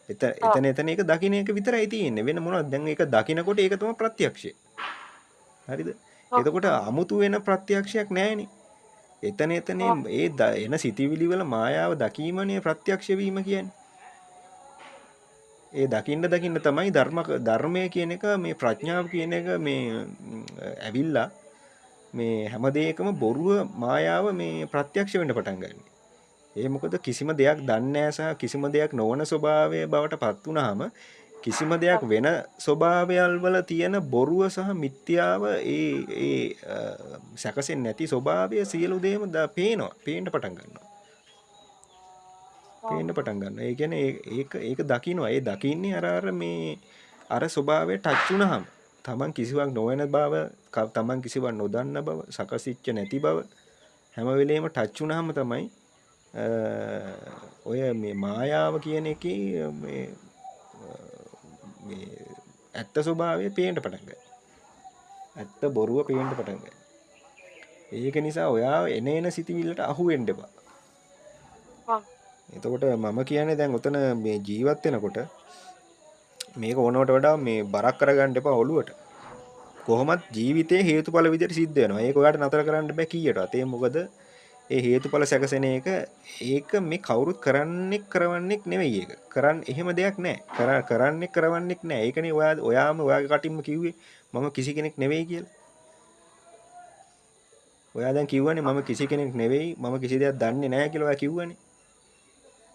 එතන ඒක දකින්න එක විතරයි තියෙන්නේ. වෙන මොනවද? දැන් ඒක දකිනකොට ඒක තමයි ප්‍රත්‍යක්ෂය. හරිද? එතකොට අමුතු වෙන ප්‍රත්‍යක්ෂයක් නැහැනේ. එතන එන සිටිවිලි වල මායාව දකීමනේ ප්‍රත්‍යක්ෂ වීම කියන්නේ. ඒ දකින්න තමයි ධර්මය කියන එක මේ ප්‍රඥාව කියන එක මේ ඇවිල්ලා මේ හැම දෙයකම බොරුව මායාව මේ ප්‍රත්‍යක්ෂ වෙන්න පටන් ගන්න. ඒ මොකද කිසිම දෙයක් දන්නේ සහ කිසිම දෙයක් නොවන ස්වභාවය බවට පත් වුනහම කිසිම දෙයක් වෙන ස්වභාවයල් වල තියෙන බොරුව සහ මිත්‍යාව ඒ සැකසෙන්නේ නැති ස්වභාවය සියලු දේම පේන්න පටන් ගන්නවා. පේන්න පටන් ගන්නවා. ඒ කියන්නේ ඒක දකින්නවා. ඒ දකින්නේ අර මේ අර ස්වභාවයට ටච් වුනහම තමන් කිසිවක් නොවන බව, තමන් කිසිවක් නොදන්න බව, සකසිච්ච නැති බව හැම වෙලෙම ටච් වුනහම තමයි ඔය මේ මායාව කියන එකේ මේ ඇත්ත ස්වභාවය පේන්න පටන් ගන්නවා. ඇත්ත බොරුව පේන්න පටන් ගන්නවා. ඒක නිසා ඔයා එන සිතිවිල්ලට අහු වෙන්න එපා. එතකොට මම කියන්නේ දැන් උතන මේ ජීවත් වෙනකොට මේක ඕනවට වඩා මේ බරක් කරගන්න එපා ඔළුවට. කොහොමත් ජීවිතේ හේතුඵල විදිහට සිද්ධ වෙනවා. ඒක ඔයාලට නතර කරන්න බෑ කීයටවත්. ඒ මොකද ඒ හේතුඵල සැකසෙන ඒක මේ කවුරුත් කරවන්නෙක් නෙවෙයි ඒක. එහෙම දෙයක් නැහැ. කරවන්නෙක් නැහැ. ඒකනේ ඔයාම ඔයාගේ කටින්ම කිව්වේ මම කිසි කෙනෙක් නෙවෙයි කියලා. ඔයා දැන් කිව්වනේ මම කිසි කෙනෙක් නෙවෙයි. මම කිසි දෙයක් දන්නේ නැහැ කියලා ඔයා කිව්වනේ.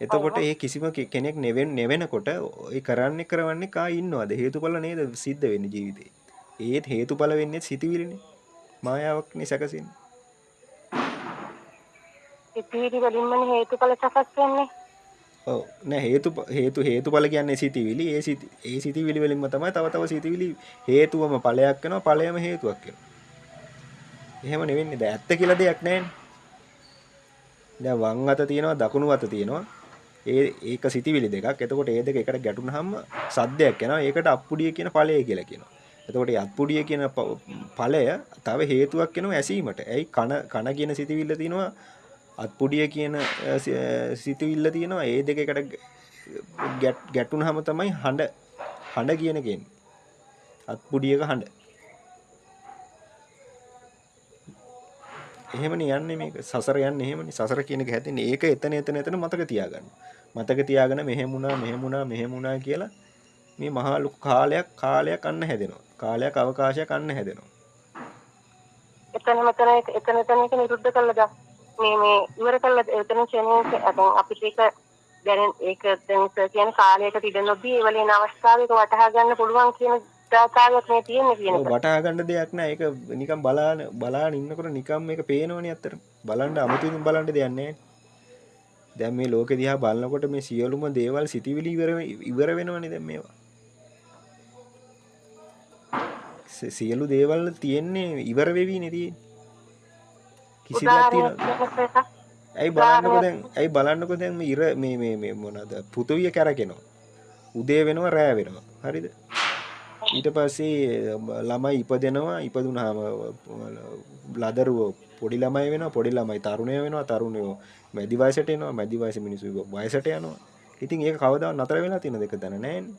එතකොට ඒ කිසිම කෙනෙක් නෙවෙනකොට ඒ කරවන්නේ කා ඉන්නවද? හේතුඵල නේද සිද්ධ වෙන්නේ ජීවිතේ. ඒත් හේතුඵල වෙන්නේ සිතුවිලිනේ. මායාවක්නේ සැකසෙන්නේ. සිතිවිලි වලින්මනේ හේතුඵල සකස් වෙන්නේ. ඔව් නෑ හේතුඵල කියන්නේ සිතිවිලි. ඒ සිතිවිලි වලින්ම තමයි තව සිතිවිලි හේතුවම ඵලයක් වෙනවා. ඵලයම හේතුවක් වෙනවා. එහෙම නෙවෙන්නේ. දැන් ඇත්ත කියලා දෙයක් නැහැනේ. දැන් වම් අත තියෙනවා දකුණු අත තියෙනවා. ඒක සිතිවිලි දෙකක්. එතකොට ඒ දෙක එකට ගැටුනහම සද්දයක් එනවා. ඒකට අප්පුඩිය කියන ඵලය කියලා කියනවා. එතකොට මේ අප්පුඩිය කියන ඵලය තව හේතුවක් වෙනවා ඇසීමට. ඇයි කන කියන සිතිවිල්ල තියෙනවා. අත්පුඩිය කියන සිතිවිල්ල තියෙනවා. ඒ දෙක එකට ගැටුනහම තමයි හඬ කියන කෙන්නේ. අත්පුඩියක හඬ. එහෙමනේ යන්නේ මේක. සසර යන්නේ එහෙමනේ. සසර කියන එක හැදෙන්නේ ඒක එතන මතක තියාගන්න. මතක තියාගෙන මෙහෙම වුණා කියලා මේ මහා ලොකු කාලයක් අන්න හැදෙනවා. කාලයක් අවකාශයක් අන්න හැදෙනවා. එතන එක නිරුද්ධ කළා දා. මේ ඉවර කළා එතන ක්ෂණයක අපිට ඒක දැන් කියන කාලයකට ඉඳ නොදී ඒ වලින් අවස්ථාවක වටහා ගන්න පුළුවන් කියන දාතාවක් මේ තියෙන්නේ කියන එක. වටහා ගන්න දෙයක් නෑ. ඒක නිකන් බලාන ඉන්නකොට නිකන් මේක පේනවනේ අත්තට. බලන්න අමුතුවෙන් බලන්න දෙයක් නෑ. දැන් මේ ලෝකෙ දිහා බලනකොට මේ සියලුම දේවල් සිතිවිලි ඉවර වෙනවනේ දැන් මේවා. සියලු දේවල් තියෙන්නේ ඉවර වෙවිනේ තියෙන්නේ. කිසි දෙයක් තියෙනවද? ඇයි බලන්නකෝ දැන් මේ මොනවාද පෘථුවිය කැරකෙනවා. උදේ වෙනවා රෑ වෙනවා. හරිද? ඊට පස්සේ ළමයි ඉපදෙනවා. ඉපදුනහම ලදරුව පොඩි ළමයි වෙනවා. පොඩි ළමයි තරුණය වෙනවා. තරුණයෝ මැදි වයසට එනවා. මැදි වයස මිනිස්සු වයසට යනවා. ඉතින් ඒක කවදාවත් නතර වෙලා තියෙන දෙක දන්නේ නැහැනේ.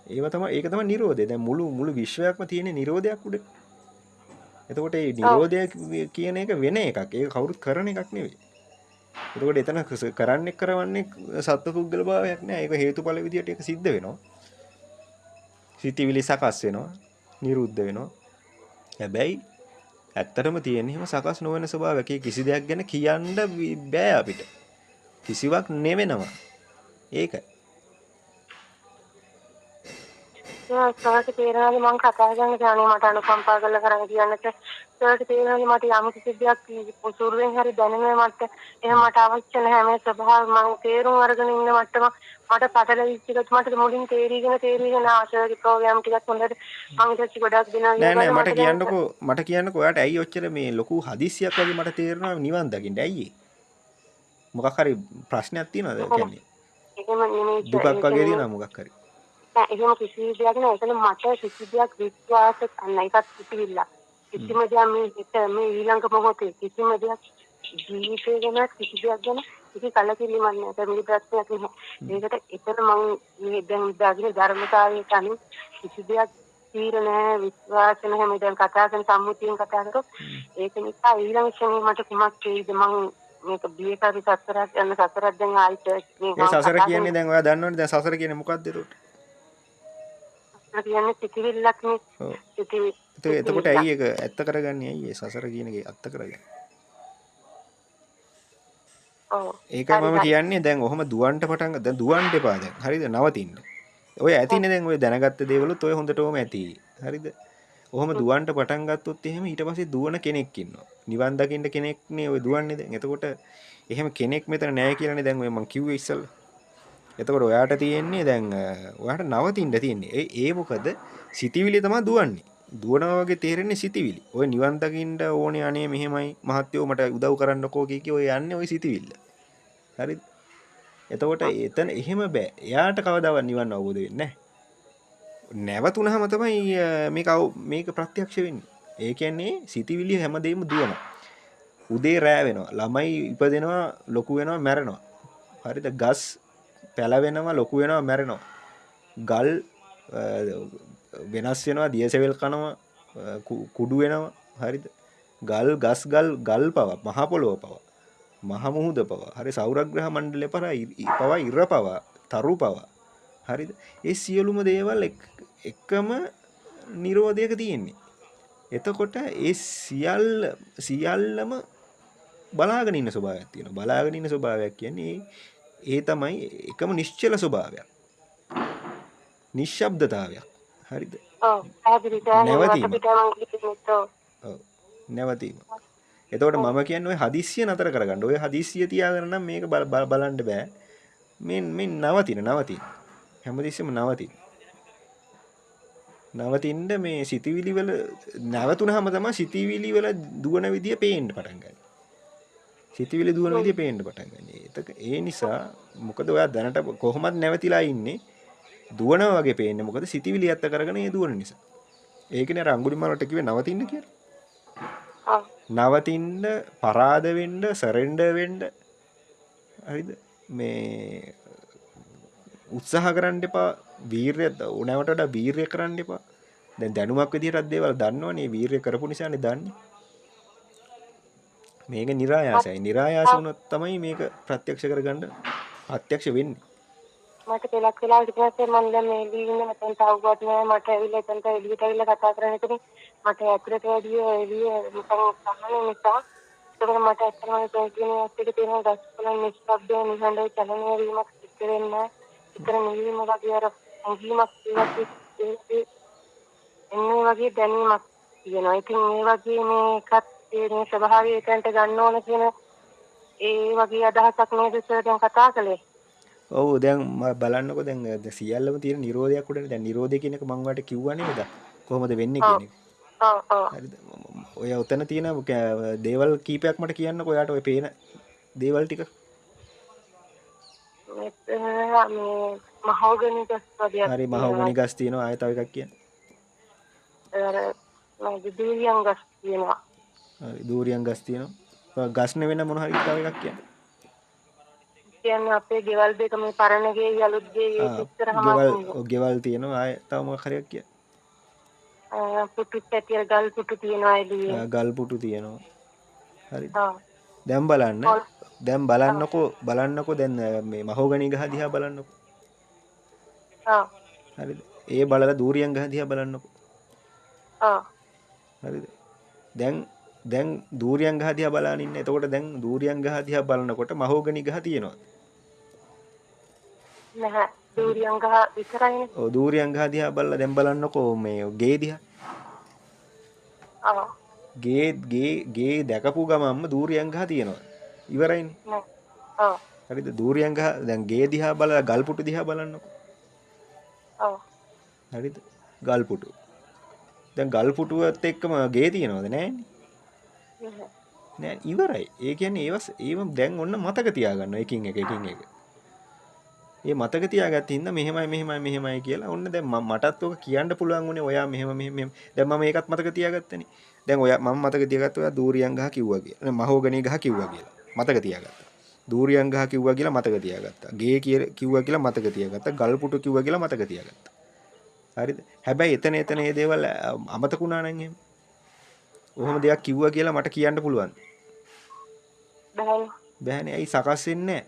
ඒක තමයි නිරෝධය. දැන් මුළු විශ්වයක්ම තියෙන නිරෝධයක් උඩ. එතකොට මේ ඔව් නිරෝධය කියන එක වෙන එකක්. ඒක කවුරුත් කරන එකක් නෙවෙයි. එතකොට එතන කරන්නේ සත්පුද්ගල භාවයක් නෑ. ඒක හේතුඵල විදියට ඒක සිද්ධ වෙනවා. සිතිවිලි සකස් වෙනවා. නිරුද්ධ වෙනවා. හැබැයි ඇත්තටම තියෙන හිම සකස් නොවන ස්වභාවයක්. කිසි දෙයක් ගැන කියන්න බෑ අපිට. කිසිවක් නෙවෙනවා. ඒකයි. සර්ට තේරෙනවාද මම කතා කරන ගානේ මට අනුකම්පා කරලා කරන්න කියන්නත් සර්ට තේරෙනවාද මට යම් කිසි දෙයක් පුසුරුවෙන් හරි දැනෙනවා මට එහෙනම් මට අවශ්‍ය නැහැ මේ ස්වභාව මම තේරුම් අරගෙන ඉන්න මට්ටම මට පටලවිච්ච එකත් මට මුලින් තේරීගෙන ආශාගේ ප්‍රෝග්‍රෑම් ටිකක් හොඳට මම ඉතින් ගොඩක් දිනා නෑ මට කියන්නකෝ ඔයාට ඇයි ඔච්චර මේ ලොකු හදිස්සියක් වගේ මට තේරෙනවා නිවන් දකින්න ඇයි මොකක් හරි ප්‍රශ්නයක් තියෙනවද කියන්නේ එහෙම නෙමෙයි දුකක් වගේ තියෙනවා මොකක් හරි එහෙම කිසි දෙයක් නෑ එතන මට කිසි දෙයක් විශ්වාස කරන්න එකක් කිසිවිල්ල කිසිම දෙයක් මේ ඊළඟ මොහොතේ කිසිම දෙයක් ජීවිතේ ගැන කිසි දෙයක් ගැන කිසි කලකිරීමක් නෑ ඒක මේ ප්‍රශ්නයක් නෑ ඒකට එතන මම මේ දැන් ඉඳගෙන ධර්මතාවයට අනුව කිසි දෙයක් තීර නෑ විශ්වාස නැහැ මේ දැන් කතා කරන සම්මුතියෙන් කතා කරොත් ඒක නිසා ඊළඟ ක්ෂණේ මට කුමක් වෙයිද මම මේක බියකාරී සතරක් යන සතරක් දැන් ආයිත් මේ සසර කියන්නේ දැන් ඔයා දන්නවනේ දැන් සසර කියන්නේ මොකක්ද එතකොට කියන්නේ සිතිවිල්ලක් නේ. ඔව්. එතකොට ඇයි ඒක ඇත්ත කරගන්නේ ඇයි ඒ සසර කියන එක ඇත්ත කරගන්නේ? ඔව්. ඒකයි මම කියන්නේ දැන් ඔහොම දුවන්න පටන් දැන් දුවන්න එපා දැන්. හරිද? නවතින්න. ඔය ඇතිනේ දැන් ඔය දැනගත්ත දේවලුත් ඔය හොඳටම ඇති. හරිද? ඔහොම දුවන්න පටන් ගත්තොත් එහෙම ඊට පස්සේ දුවන කෙනෙක් ඉන්නවා. නිවන් දකින්න කෙනෙක්නේ ඔය දුවන්නේ දැන්. එතකොට එහෙම කෙනෙක් මෙතන නැහැ කියලානේ දැන් ඔය මං කිව්වේ ඉස්සෙල්ලා. එතකොට ඔයාට තියෙන්නේ දැන් ඔයාට නවතින්න තියෙන්නේ. ඒ මොකද සිතිවිලි තමයි දුවන්නේ. දුවනවා වගේ තේරෙන්නේ සිතිවිලි. ඔය නිවන් දකින්න ඕනේ අනේ මෙහෙමයි මහත්යෝ මට උදව් කරන්නකෝ කී ඔය යන්නේ ඔය සිතිවිල්ල. හරිද? එතකොට එතන එහෙම බෑ. එයාට කවදාවත් නිවන් අවබෝධ වෙන්නේ නැහැ. නැවතුනහම තමයි මේක ප්‍රත්‍යක්ෂ වෙන්නේ. ඒ කියන්නේ සිතිවිලි හැමදේම දුවනවා. උදේ රෑ වෙනවා. ළමයි ඉපදෙනවා, ලොකු වෙනවා, මැරෙනවා. හරිද? ගස් පැලවෙනවා ලොකු වෙනවා මැරෙනවා ගල් වෙනස් වෙනවා දියසෙවල් කනවා කුඩු වෙනවා හරිද ගල් පව මහ පොළොව පව මහ මුහුද පව හරි සෞරග්‍රහ මණ්ඩලය පව ඉර පව තරු පව හරිද ඒ සියලුම දේවල් එකම නිරෝධයක තියෙන්නේ එතකොට ඒ සියල්ලම බලාගෙන ඉන්න ස්වභාවයක් තියෙනවා බලාගෙන ඉන්න ස්වභාවයක් කියන්නේ ඒ තමයි එකම නිශ්චල ස්වභාවයක්. නිශ්ශබ්දතාවයක්. හරිද? ඔව්. පැහැදිලි නැවතීම. එතකොට මම කියන්නේ ඔය හදිස්සිය නතර කරගන්න. ඔය හදිස්සිය තියාගෙන නම් මේක බලන්න බෑ. මේ නවතින. හැමදෙස්සෙම නවතින. නවතින්න මේ සිතිවිලි වල නැවතුනහම තමයි සිතිවිලි වල දුවන විදිය පේන්න පටන් ගන්නේ. සිතිවිලි දුවන විදිය පේන්න පටන් ගන්නේ. ඒ නිසා මොකද ඔයා දැනට කොහොමද නැවතිලා ඉන්නේ දුවනවා වගේ පේන්නේ මොකද සිතිවිලි ඇත්ත කරගෙන ඒ දුවන නිසා. ඒකනේ අර අඟුලිමාලට කිව්වේ නවතින්න කියලා. නවතින්න පරාද වෙන්න සරෙන්ඩර් වෙන්න හරිද මේ උත්සාහ කරන්න එපා වීරය උනවට වඩා වීරය කරන්න එපා. දැන් දැනුමක් විදිහටත් දේවල් දන්නවනේ වීරය කරපු නිසානේ දන්නේ. මේක નિરાයාසයි. નિરાයාස වුණොත් තමයි මේක ප්‍රත්‍යක්ෂ කරගන්න ප්‍රත්‍යක්ෂ වෙන්නේ. මට පෙලක් වෙලා ඊට පස්සේ මම දැන් මේ දීන්න මතන් තාවුවත් නෑ මට ඇවිල්ලා එතනට එළියට ඇවිල්ලා කතා කරන්න ඉතින් මට ඇතුළට වැඩිය එළිය මතන් සම්මන නිසා ඒක මට ඇත්තටම කියන්නේ ඇත්තට තියෙන ගස්වල නිශ්ශබ්දව නිහඬව චලනය වීමක් සිද්ධ වෙන්නේ ඉතර නිවීම වගේ අර අංගීමක් එන්නේ වගේ දැනීමක් තියෙනවා. ඉතින් මේ වගේ මේකත් මේ ස්වභාවය එතනට ගන්න ඕන කියන ඒ වගේ අදහසක් නේද සර් දැන් කතා කළේ. ඔව් දැන් බලන්නකෝ දැන් සියල්ලම තියෙන නිරෝධයක් උඩනේ. දැන් නිරෝධය කියන එක මම ඔයාලට කිව්වා නේද? කොහොමද වෙන්නේ කියන එක. ඔව්. හරිද? ඔය උතන තියෙන දේවල් කීපයක් මට කියන්නකෝ ඔයාට ඔය පේන දේවල් ටික. මේ මහෝගනි ගස් වගේ. හරි මහෝගනි ගස් තියෙනවා ආයෙ තව එකක් කියන්න. දූරියන් ගස් තියෙනවා. හරි දූරියන් ගස් තියෙනවා. ගස් නෙවෙයි මොන හරි තව එකක් කියන්න. කියන්නේ අපේ ගෙවල් දෙක මේ පරණ ගේ අලුත් ගේ ඒක ඉස්සරහම ගෙවල් තියෙනවා ආය තව මොකක් හරියක් කිය. පුටු පැතිර ගල් පුටු තියෙනවා එළියේ. ගල් පුටු තියෙනවා. හරිද? ඔව්. දැන් බලන්න. දැන් බලන්නකෝ දැන් මේ මහෝගනි ගහ දිහා බලන්නකෝ. ඔව්. හරිද? ඒ බලලා දූරියන් ගහ දිහා බලන්නකෝ. ඔව්. හරිද? දැන් දූරියන් ගහ දිහා බලන ඉන්න. එතකොට දැන් දූරියන් ගහ දිහා බලනකොට මහෝගනි ගහ තියෙනවා. නැහැ. දූරියන් ගහ විතරයිනේ. ඔව් දූරියන් ගහ දිහා බලලා දැන් බලන්නකෝ මේ ගේ දිහා. ඔව්. ගේ දැකපු ගමන්ම දූරියන් ගහ තියෙනවා. ඉවරයිනේ. නෑ. ඔව්. හරිද? දූරියන් ගහ දැන් ගේ දිහා බලලා ගල් පුටු දිහා බලන්නකෝ. ඔව්. හරිද? ගල් පුටු. දැන් ගල් පුටුවත් එක්කම ගේ තියෙනවද නැහැනේ? නෑ ඉවරයි. ඒ කියන්නේ ඒව දැන් ඔන්න මතක තියාගන්නවා එකින් එක. ඒ මතක තියාගත්ත හින්දා මෙහෙමයි කියලා ඔන්න දැන් මටත් ඔක කියන්න පුළුවන් උනේ ඔයා මෙහෙම. දැන් මම ඒකත් මතක තියාගත්තනේ. දැන් මම මතක තියාගත්තා ඔයා දූරියන් ගහ කිව්වා කියලා. මහෝගනි ගහ කිව්වා කියලා. මතක තියාගත්තා. දූරියන් ගහ කිව්වා කියලා මතක තියාගත්තා. ගේ කිව්වා කියලා මතක තියාගත්තා. ගල් පුටු කිව්වා කියලා මතක තියාගත්තා. හරිද? හැබැයි එතන මේ දේවල් අමතකුණා නම් එහෙම. ඔහොම දෙයක් කිව්වා කියලා මට කියන්න පුළුවන්. බෑනේ. ඇයි සකස් වෙන්නේ නැහැ?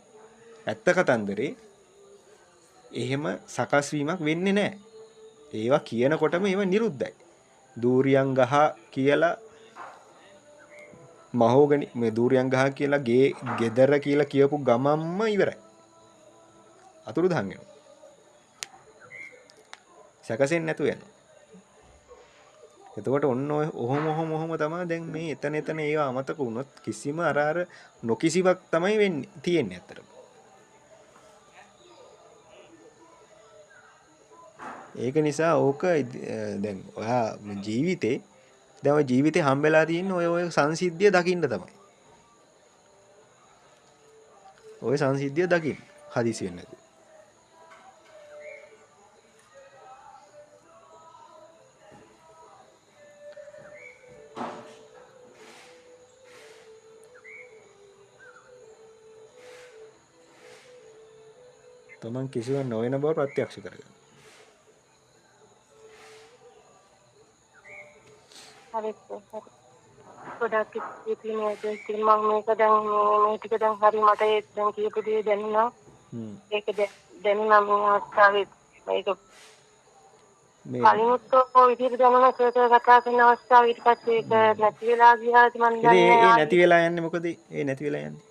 ඇත්ත කතන්දරේ එහෙම සකස් වීමක් වෙන්නේ නැහැ. ඒවා කියනකොටම ඒවා නිරුද්ධයි. දූරියන් ගහ කියලා මහෝගනි මේ දූරියන් ගහ කියලා ගෙදර කියලා කියපු ගමම්ම ඉවරයි. අතුරුදහන් වෙනවා. සකසෙන්නේ නැතු වෙනවා. එතකොට ඔන්න ඔහොම තමයි දැන් මේ එතන ඒවා අමතක වුණොත් කිසිම අර නොකිසිවක් තමයි වෙන්නේ තියෙන්නේ අතරම. ඒක නිසා ඕක දැන් ඔයා ජීවිතේ හම්බෙලා තියෙන ඔය සංසිද්ධිය දකින්න තමයි. ඔය සංසිද්ධිය දකින්න හදිසි වෙන්නේ නැතුව. තමන් කිසිවක් නොවන බව ප්‍රත්‍යක්ෂ කරගන්න. හරි. ගොඩක් ඉතිරිනේ ඉතින් මම මේක දැන් මේ ටික දැන් හරි මට ඒ දැන් කියපු දේ දැනුණා. ඒක දැනුණා මේ අවස්ථාවේ මේක කලිනුත් ඔය විදිහට දැනුණා ඒක කතා කරන අවස්ථාව ඊට පස්සේ ඒක නැති වෙලා ගියාද මන් දන්නේ නැහැ. ඒ නැති වෙලා යන්නේ මොකද? ඒ නැති වෙලා යන්නේ.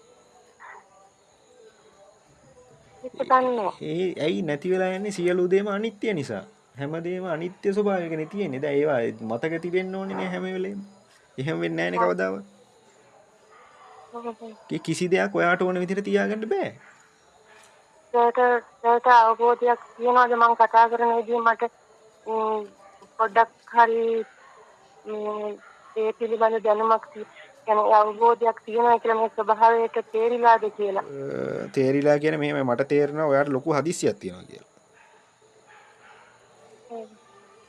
ඇයි නැති වෙලා යන්නේ? සියලු දේම අනිත්‍ය නිසා. හැමදේම අනිත්‍ය ස්වභාවයකනේ තියෙන්නේ. දැන් ඒවා මතක තිබෙන්න ඕනේ නේ හැම වෙලේම. එහෙම වෙන්නේ නැහනේ කවදාවත්. කිසි දෙයක් ඔයාට ඕන විදිහට තියාගන්න බෑ. ඒකට අවබෝධයක් තියනවාද මම කතා කරන විදිහ මට පොඩ්ඩක් හරි ඒ පිළිබඳ දැනුමක් කියන්නේ අවබෝධයක් තියෙනවා කියලා මේ ස්වභාවයට තේරිලාද කියලා. තේරිලා කියන්නේ මෙහෙම මට තේරෙනවා ඔයාට ලොකු හදිස්සියක් තියෙනවා කියලා.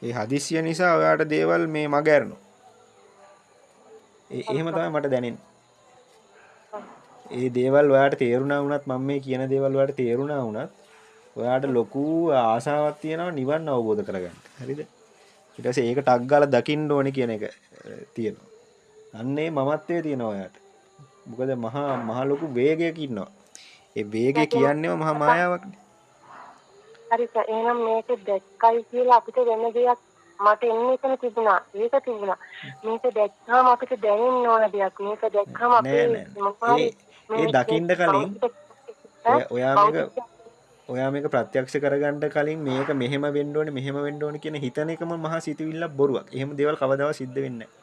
ඒ හදිස්සිය නිසා ඔයාට දේවල් මේ මග ඇරෙනවා. එහෙම තමයි මට දැනෙන්නේ. ඒ දේවල් ඔයාට තේරුණා වුණත් මම මේ කියන දේවල් ඔයාට තේරුණා වුණත් ඔයාට ලොකු ආසාවක් තියෙනවා නිවන් අවබෝධ කරගන්න. හරිද? ඊට පස්සේ ඒක ටක් ගාලා දකින්න ඕනේ කියන එක තියෙනවා. අන්නේ මමත්වයේ තියෙනවා ඔයාට. මොකද මහා ලොකු වේගයක ඉන්නවා. ඒ වේගය කියන්නේම මහා මායාවක්නේ. හරිද? එහෙනම් මේක දැක්කයි කියලා අපිට වෙන දෙයක් මට එන්නේ එතන තිබුණා. ඒක තිබුණා. මේක දැක්කම අපිට දැනෙන්න ඕන දෙයක්. මේක දැක්කම අපේ ඒ දකින්න කලින් ඔයා මේක ප්‍රත්‍යක්ෂ කරගන්න කලින් මේක මෙහෙම වෙන්න ඕනේ කියන හිතන එකම මහා සිතුවිල්ලක් බොරුවක්. එහෙම දේවල් කවදාවත් සිද්ධ වෙන්නේ නැහැ.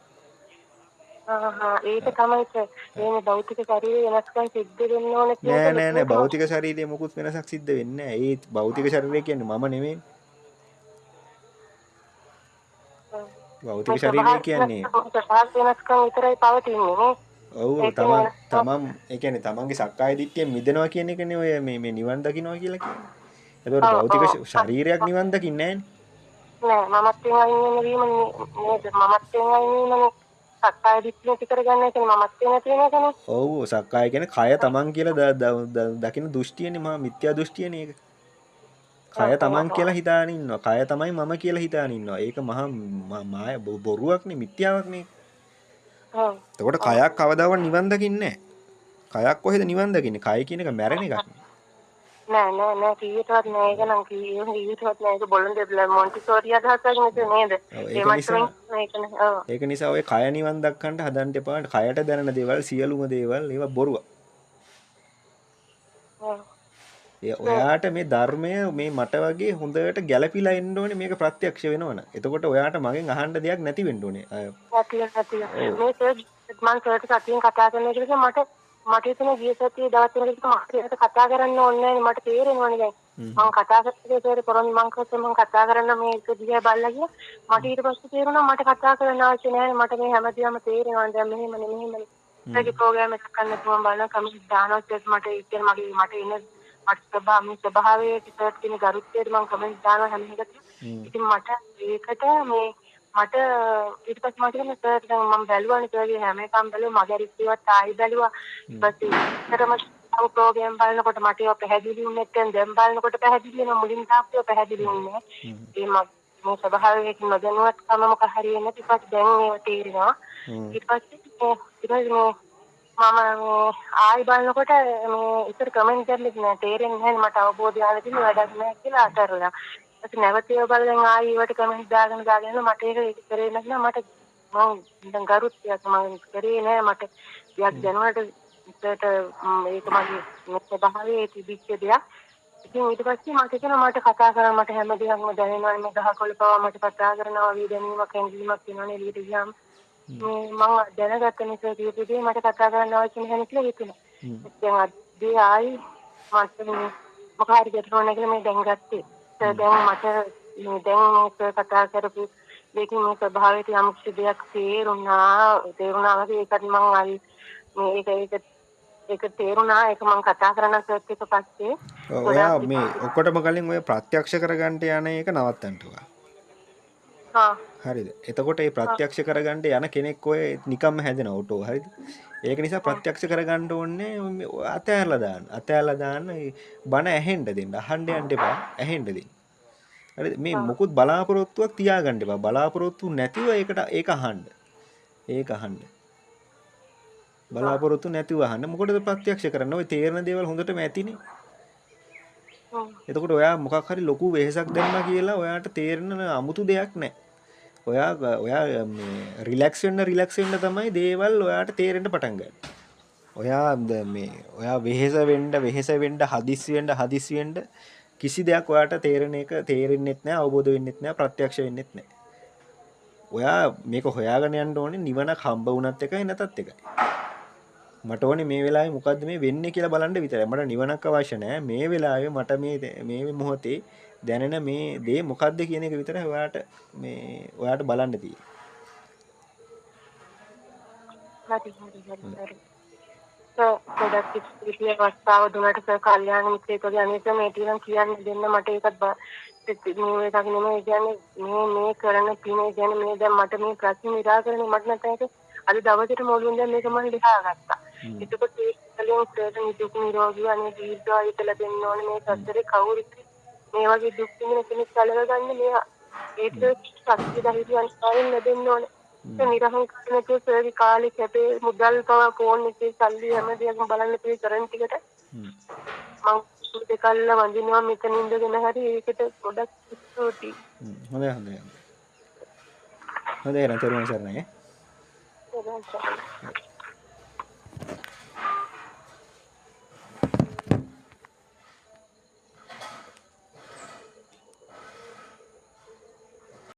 ඒක තමයි මේ භෞතික ශරීරය වෙනස්කම් සිද්ධ වෙන්න ඕන කියන්නේ. නෑ භෞතික ශරීරයේ මොකුත් වෙනසක් සිද්ධ වෙන්නේ නෑ. ඒ භෞතික ශරීරය කියන්නේ මම නෙමෙයි. භෞතික ශරීරය කියන්නේ වෙනස්කම් විතරයි පවතින්නේ. ඔව් තමන් ඒ කියන්නේ තමන්ගේ සක්කාය දිට්ඨියෙන් මිදෙනවා කියන එකනේ ඔය මේ නිවන් දකින්නවා කියලා කියන්නේ. ඒතකොට භෞතික ශරීරයක් නිවන් දකින්නේ නෑ. නෑ මමත්වෙන් අයින් වෙන වීම නේද? මමත්වෙන් අයින් වීමනේ සක්කාය දිට්ඨිය නැති කරගන්න කියන්නේ මමත් වෙන තියෙන එකනේ. ඔව් සක්කාය කියන්නේ කය තමන් කියලා දකින දෘෂ්ටියනේ මා මිත්‍යා දෘෂ්ටියනේ ඒක. කය තමන් කියලා හිතාගෙන ඉන්නවා. කය තමයි මම කියලා හිතාගෙන ඉන්නවා. ඒක මහා මාය බොරුවක්නේ මිත්‍යාවක්නේ. ඔව්. එතකොට කයක් කවදාවත් නිවන් දකින්නේ නැහැ. කයක් කොහෙද නිවන් දකින්නේ? කය කියන එක මැරෙන එකක් නේ. නෑ කීයටවත් නෑ ඒක නම් කීයටවත් නෑ ඒක බොළඳ මොන්ටිසෝරි අදහසක් නේද? ඒ මට්ටමින් මේකනේ. ඔව්. ඒක නිසා ඔය කය නිවන් දක්කන්ට හදන්න එපා. කයට දැනෙන දේවල් සියලුම දේවල් ඒවා බොරුවක්. ඔව්. ඔයාට මේ ධර්මය මේ මට වගේ හොඳට ගැළපිලා එන්න ඕනේ මේක ප්‍රත්‍යක්ෂ වෙනවන. එතකොට ඔයාට මගෙන් අහන්න දෙයක් නැති වෙන්න ඕනේ. නැතිය. මේ මම සර්ට සතියෙන් කතා කරන එක මට හිතෙන ගිය සතියේ දවස් තුනකට මට කතා කරන්න ඕනේ නැහැ මට තේරෙනවනේ දැන්. මම කතා කරන්නේ ඒතර පොරොන් මම කතා කරන්න මේක දිහා බලලා ගියා. මට ඊට පස්සේ තේරුණා මට කතා කරන්න අවශ්‍ය නැහැ මට මේ හැමදේම තේරෙනවා දැන් මෙහෙමනේ. ඒකේ ප්‍රෝග්‍රෑම් එකක් කරන්න පුළුවන් බලන කමිට් දානවා මට ඉතින් මට එන මට ස්වභාවයේ ටිකට් කියන ගරුත්වයට මම කමෙන්ට් දානවා හැම එකටම. ඉතින් මට ඒකට මේ මට ඊට පස්සේ මට කියන සර් දැන් මම බැලුවානේ සර්ගේ හැම එකම බැලුවා මගේ රිසිවත් ආයි බැලුවා. ඊපස්සේ ඉතරම තව ප්‍රෝග්‍රෑම් බලනකොට මට ඒවා පැහැදිලි වුණේ නැත්නම් දැන් බලනකොට පැහැදිලි වෙනවා මුලින් තාප්පිය පැහැදිලි වුණේ. ඒ මේ ස්වභාවයේ නොදැනුවත්කම මොක හරි වෙන ඊට පස්සේ දැන් ඒවා තේරෙනවා. ඊට පස්සේ මම ආයි බලනකොට මේ ඉතර කමෙන්ට් කරලා නෑ තේරෙන්නේ නැහැ මට අවබෝධය ආලා තියෙන වැඩක් නෑ කියලා අතහැරලා. ඊට නැවත ඒව බලලා ආයි ඒවට කමෙන්ට් දාගෙන මට ඒක කරේ නැත්නම් මට මම දැන් ගරුත්වයක් මම කරේ නෑ මට යක් දැනුණාට ඉතට මේක මගේ ස්වභාවයේ තිබිච්ච දෙයක්. ඉතින් ඊට පස්සේ මට කියනවා මට කතා කරන්න මට හැම දෙයක්ම දැනෙනවා මේ ගහකොළ පවා මට කතා කරනවා වේදනීයක් ඇඟීමක් වෙනවනේ එළියට ගියාම මම දැනගත්ත නිසා කීපෙදී මට කතා කරන්න අවශ්‍ය නැහැ කියලා හිතුණා. දැන් අද ආයි මට මොකක් හරි ගැටලුවක් නැහැ කියලා මේ දැන් ගත්තේ. දැන් මට මේ දැන් කතා කරපු දෙකේ මේ ස්වභාවයට යම් කිසි දෙයක් තේරුණා වගේ ඒකත් මම ආයි මේ ඒක තේරුණා ඒක මම කතා කරන සර්ච් එක පස්සේ ඔයා මේ ඔක්කොටම කලින් ඔය ප්‍රත්‍යක්ෂ කරගන්න යන එක නවත්තන්න ඕවා. හරිද? එතකොට මේ ප්‍රත්‍යක්ෂ කරගන්න යන කෙනෙක් ඔය නිකම්ම හැදෙන ඔටෝ හරිද? ඒක නිසා ප්‍රත්‍යක්ෂ කරගන්න ඕනේ අතෑරලා දාන්න බණ ඇහෙන්න දෙන්න. අහන්න යන්න එපා. ඇහෙන්න දෙන්න. හරිද? මේ මොකුත් බලාපොරොත්තුවක් තියාගන්න එපා. බලාපොරොත්තු නැතිව ඒක අහන්න. ඒක අහන්න. බලාපොරොත්තු නැතිව අහන්න. මොකටද ප්‍රත්‍යක්ෂ කරන්නේ? ඔය තේරෙන දේවල් හොඳටම ඇතිනේ. එතකොට ඔයා මොකක් හරි ලොකු වෙහෙසක් දැම්මා කියලා ඔයාට තේරෙන අමුතු දෙයක් නැහැ. ඔයා මේ රිලැක්ස් වෙන්න තමයි දේවල් ඔයාට තේරෙන්න පටන් ගන්න. ඔයා වෙහෙස වෙන්න හදිස්සි වෙන්න කිසි දෙයක් ඔයාට තේරෙන්නෙත් නැහැ, අවබෝධ වෙන්නෙත් නැහැ, ප්‍රත්‍යක්ෂ වෙන්නෙත් නැහැ. ඔයා මේක හොයාගෙන යන්න ඕනේ නිවනක් හම්බ වුණත් එකයි නැතත් එකයි. මට ඕනේ මේ වෙලාවේ මොකද්ද මේ වෙන්නේ කියලා බලන්න විතරයි. මට නිවනක් අවශ්‍ය නැහැ. මේ වෙලාවේ මට මේ මොහොතේ දැනෙන මේ දේ මොකද්ද කියන එක විතරයි ඔයාට බලන්න තියෙන්නේ. හරි. පොඩක් ඉස්පිරිය වස්තාව දුන්නට කල්යාණ මිත්‍රයෙකුගේ අනිත් මේ ටිකක් කියන්න දෙන්න මට ඒකත් මේ එකක් නෙමෙයි කියන්නේ මේ කරන පිනේ කියන්නේ මේ දැන් මට මේ ප්‍රශ්න निराකරණය මට නැත්නම් අද දවසට මොළුවෙන් දැන් මේක මම ලියාගත්තා. එතකොට ඒ කලින් ප්‍රේත නිදුක් නිරෝගී අනේ දීර්ඝායුෂ ලැබෙන්න ඕනේ මේ සැතරේ කවුරුත් මේ වගේ දුක් විඳින කෙනෙක් කලවගන්න මේ ඒක ශක්තිය ධෛර්යයන් ආයෙත් ලැබෙන්න ඕනේ. ඒ නිරහංකාරකේ සර්වි කාලේ කැපේ මුදල් පව ෆෝන් එකේ සල්ලි හැම දෙයක්ම බලන්න තියෙන කරන් ටිකට මම දෙකල්ල වඳිනවා මෙතන ඉඳගෙන හරි ඒකට ගොඩක් ස්තුතියි. හොඳයි. හොඳයි නතරුවන් සරණයි.